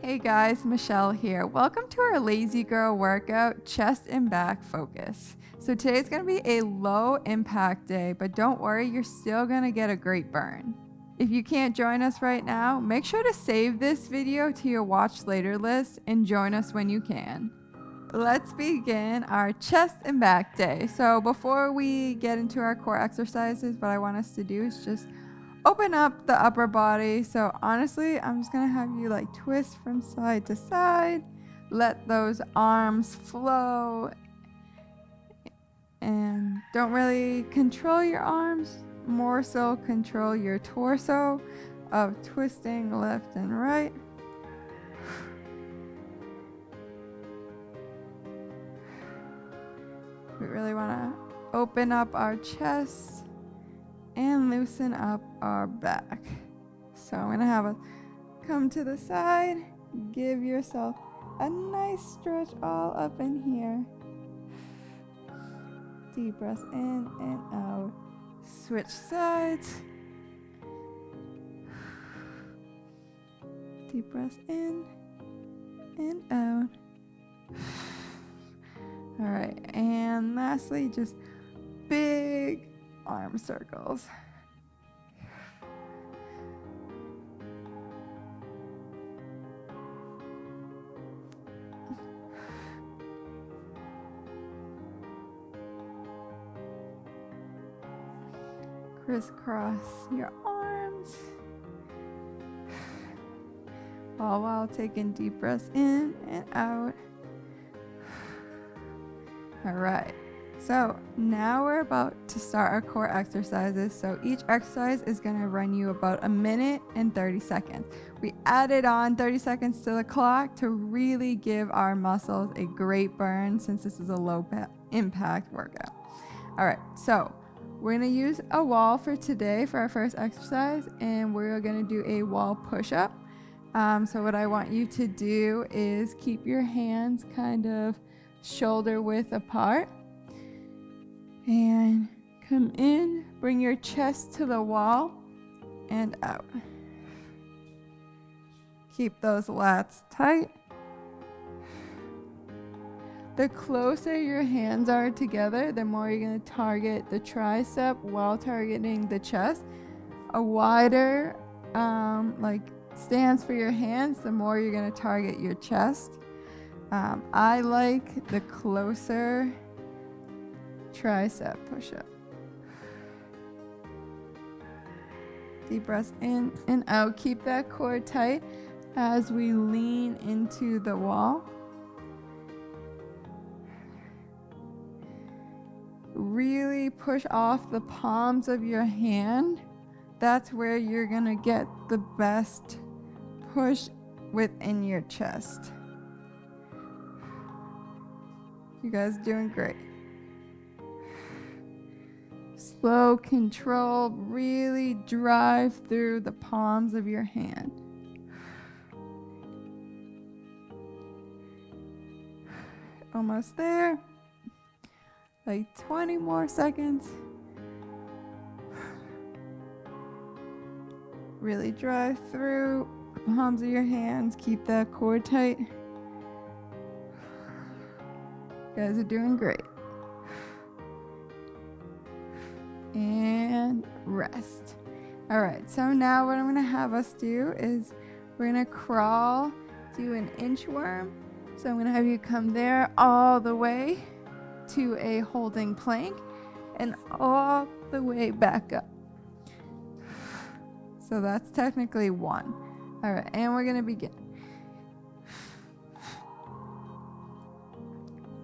Hey guys, Michelle here. Welcome to our Lazy Girl workout, chest and back focus. So today's going to be a low impact day, but don't worry, you're still going to get a great burn. If you can't join us right now, make sure to save this video to your watch later list and join us when you can. Let's begin our chest and back day. So before we get into our core exercises, what I want us to do is just open up the upper body. So honestly, I'm just gonna have you like twist from side to side. Let those arms flow. And don't really control your arms, more so control your torso of twisting left and right. We really wanna open up our chest and loosen up our back. So I'm gonna have a come to the side, give yourself a nice stretch all up in here. Deep breaths in and out. Switch sides. Deep breaths in and out. All right, and lastly, just big arm circles. Crisscross your arms, all while taking deep breaths in and out. All right. So now we're about to start our core exercises. So each exercise is going to run you about a minute and 30 seconds. We added on 30 seconds to the clock to really give our muscles a great burn since this is a low impact workout. All right, so we're going to use a wall for today for our first exercise, and we're going to do a wall push-up. So what I want you to do is keep your hands kind of shoulder width apart. And come in, bring your chest to the wall and out. Keep those lats tight. The closer your hands are together, the more you're going to target the tricep while targeting the chest. A wider stance for your hands, the more you're going to target your chest. I like the closer tricep push-up. Deep breaths in and out. Keep that core tight as we lean into the wall. Really push off the palms of your hand. That's where you're gonna get the best push within your chest. You guys doing great. Slow, controlled, really drive through the palms of your hand. Almost there. Like 20 more seconds. Really drive through the palms of your hands. Keep that core tight. You guys are doing great. And rest. All right, so now what I'm going to have us do is we're going to crawl, do an inchworm. So I'm going to have you come there all the way to a holding plank and all the way back up. So that's technically one. All right, and we're going to begin.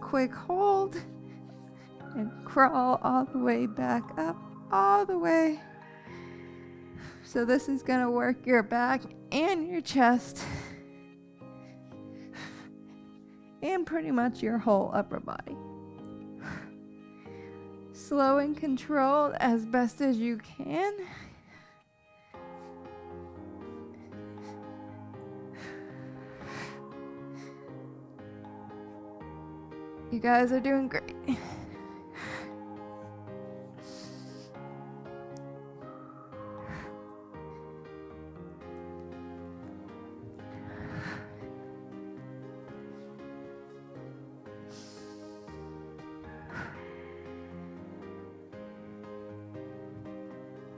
Quick hold. And crawl all the way back up, all the way. So this is going to work your back and your chest. And pretty much your whole upper body. Slow and controlled as best as you can. You guys are doing great.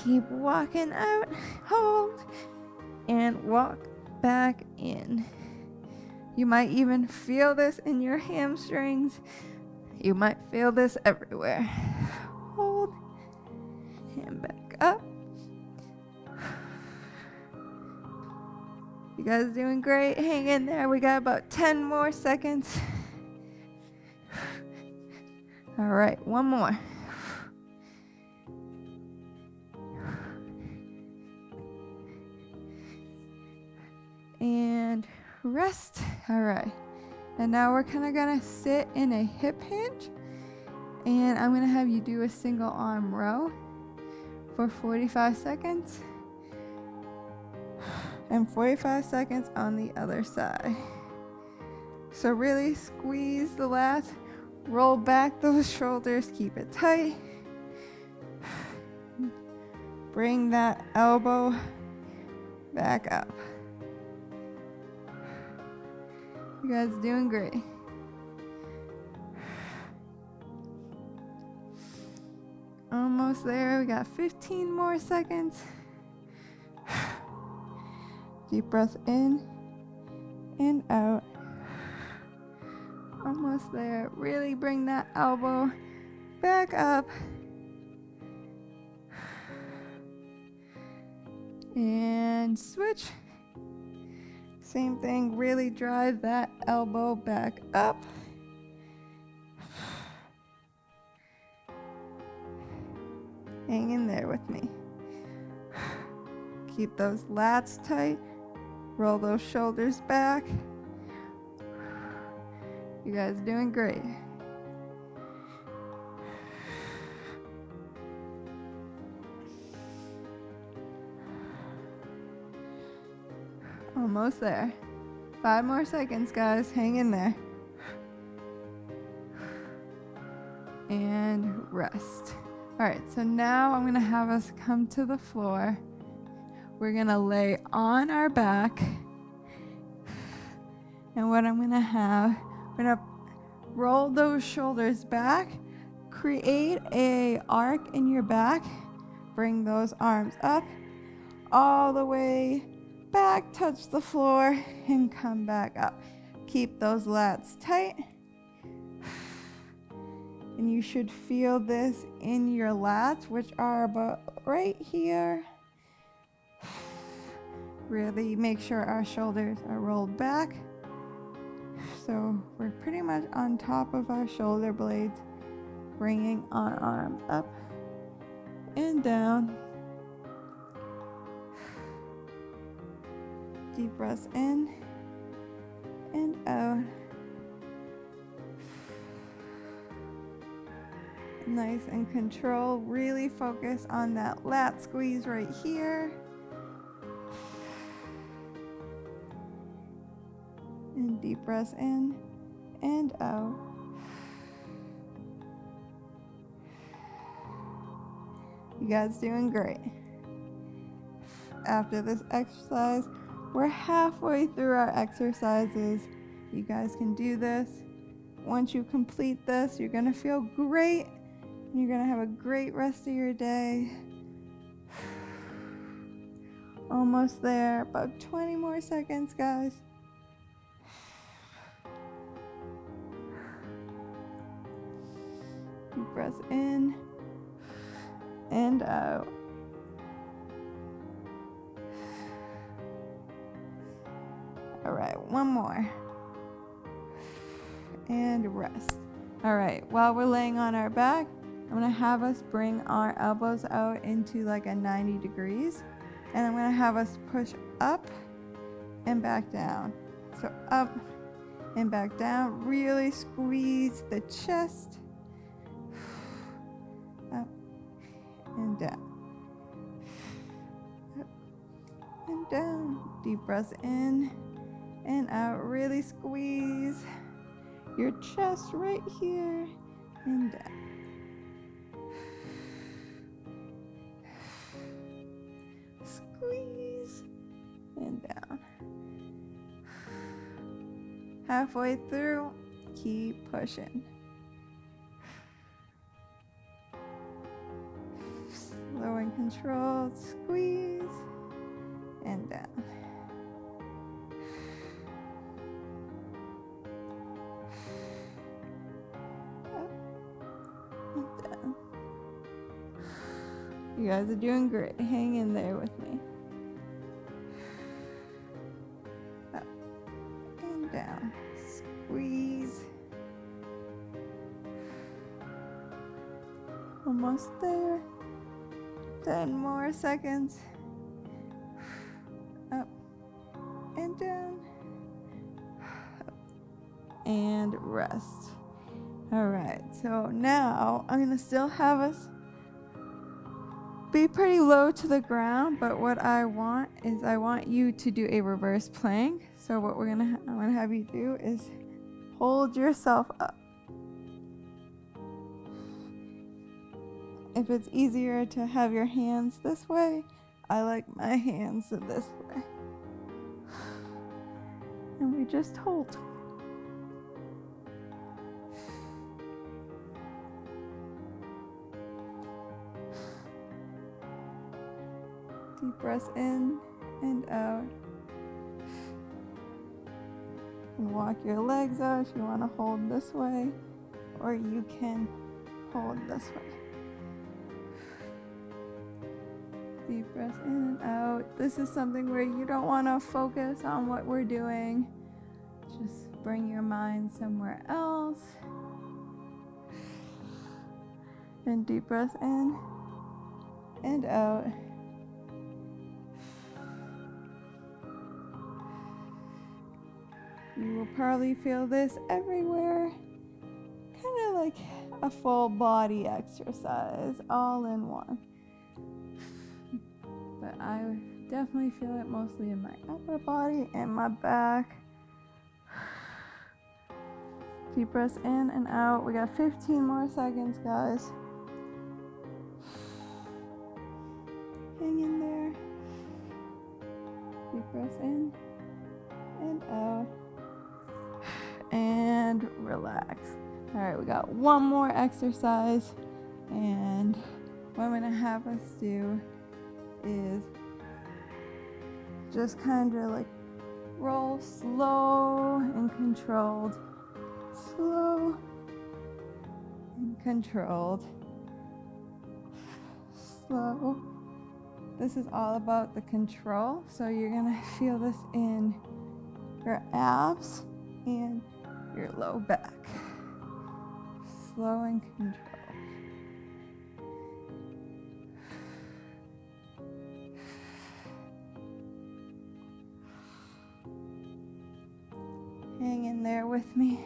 Keep walking out, hold, and walk back in. You might even feel this in your hamstrings. You might feel this everywhere. Hold, and back up. You guys are doing great. Hang in there. We got about 10 more seconds. All right, one more. And rest. All right. And now we're kind of going to sit in a hip hinge. And I'm going to have you do a single arm row for 45 seconds. And 45 seconds on the other side. So really squeeze the lats. Roll back those shoulders. Keep it tight. Bring that elbow back up. You guys are doing great. Almost there. We got 15 more seconds. Deep breath in and out. Almost there. Really bring that elbow back up. And switch. Same thing, really drive that elbow back up. Hang in there with me. Keep those lats tight. Roll those shoulders back. You guys are doing great. Almost there. 5 more seconds, guys. Hang in there. And rest. All right, so now I'm going to have us come to the floor. We're going to lay on our back. And what I'm going to have, we're going to roll those shoulders back. Create a arc in your back. Bring those arms up all the way back, touch the floor, and come back up. Keep those lats tight. And you should feel this in your lats, which are about right here. Really make sure our shoulders are rolled back. So we're pretty much on top of our shoulder blades, bringing our arms up and down. Deep breaths in and out. Nice and control. Really focus on that lat squeeze right here. And deep breaths in and out. You guys doing great. After this exercise, we're halfway through our exercises. You guys can do this. Once you complete this, you're going to feel great. You're going to have a great rest of your day. Almost there. About 20 more seconds, guys. Deep breaths in and out. All right, one more. And rest. All right, while we're laying on our back, I'm gonna have us bring our elbows out into like a 90 degrees. And I'm gonna have us push up and back down. So up and back down. Really squeeze the chest. Up and down. Up and down. Deep breaths in and out. Really squeeze your chest right here and down. Squeeze and down. Halfway through, keep pushing. Slow and controlled squeeze, and down. Up and down. You guys are doing great. Hang in there with me. Up and down. Squeeze. Almost there. 10 more seconds. Up and down. Up and rest. All right, so now I'm gonna still have us be pretty low to the ground, but what I want is I want you to do a reverse plank. So what I'm gonna have you do is hold yourself up. If it's easier to have your hands this way, I like my hands this way. And we just hold. Deep breaths in and out. And walk your legs out if you want to hold this way, or you can hold this way. Deep breath in and out. This is something where you don't want to focus on what we're doing. Just bring your mind somewhere else. And deep breath in and out. You will probably feel this everywhere. Kind of like a full body exercise, all in one. But I definitely feel it mostly in my upper body and my back. Deep breaths in and out. We got 15 more seconds, guys. Hang in there. Deep breaths in and out. And relax. All right, we got one more exercise. And what I'm gonna have us do is just kind of like roll slow and controlled, slow and controlled, slow. This is all about the control, so you're gonna feel this in your abs and your low back. Slow and controlled. Hang in there with me.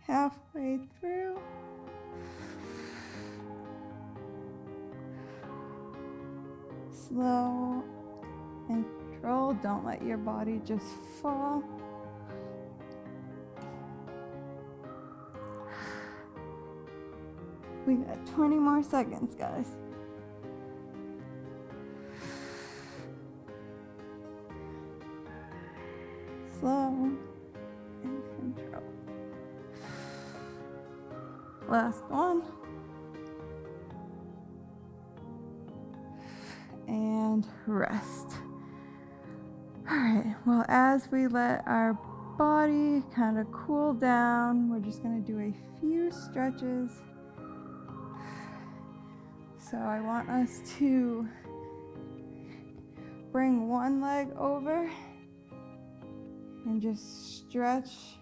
Halfway through. Slow and control. Don't let your body just fall. We got 20 more seconds, guys. Slow and control. Last one. And rest. All right, well, as we let our body kind of cool down, we're just gonna do a few stretches. So I want us to bring one leg over and just stretch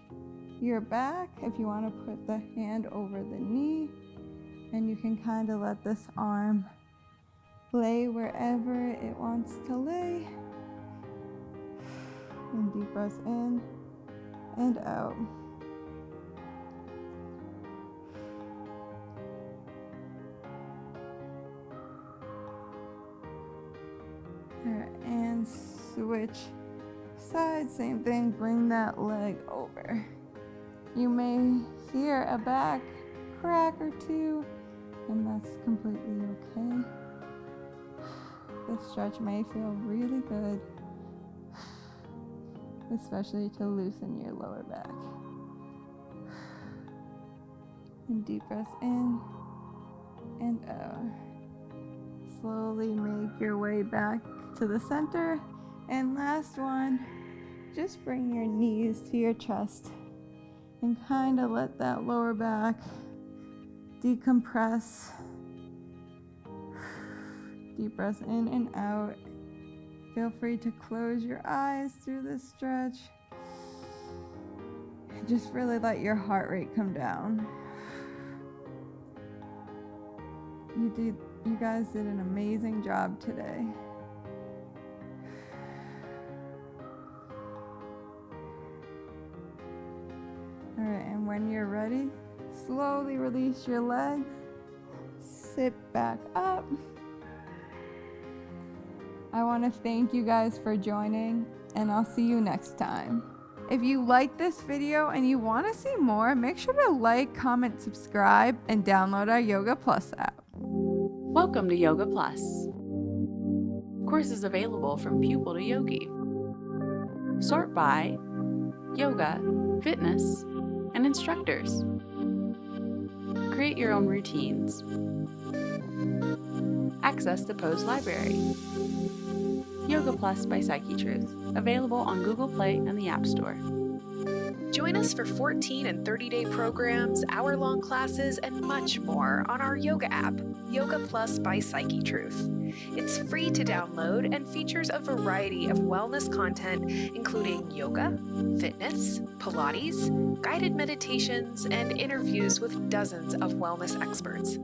your back. If you want to put the hand over the knee, and you can kind of let this arm lay wherever it wants to lay. And deep breaths in and out. All right, and switch sides, same thing, bring that leg over. You may hear a back crack or two, and that's completely okay. This stretch may feel really good, especially to loosen your lower back. And deep breaths in and out. Slowly make your way back to the center. And last one, just bring your knees to your chest and kind of let that lower back decompress. Deep breaths in and out. Feel free to close your eyes through this stretch. Just really let your heart rate come down. You guys did an amazing job today. All right, and when you're ready, slowly release your legs. Sit back up. I want to thank you guys for joining, and I'll see you next time. If you like this video and you want to see more, make sure to like, comment, subscribe, and download our Yoga Plus app. Welcome to Yoga Plus. Courses available from pupil to yogi. Sort by yoga, fitness, and instructors. Create your own routines. Access the Pose Library. Yoga Plus by PsycheTruth, available on Google Play and the App Store. Join us for 14 and 30-day programs, hour-long classes, and much more on our yoga app, Yoga Plus by PsycheTruth. It's free to download and features a variety of wellness content, including yoga, fitness, Pilates, guided meditations, and interviews with dozens of wellness experts.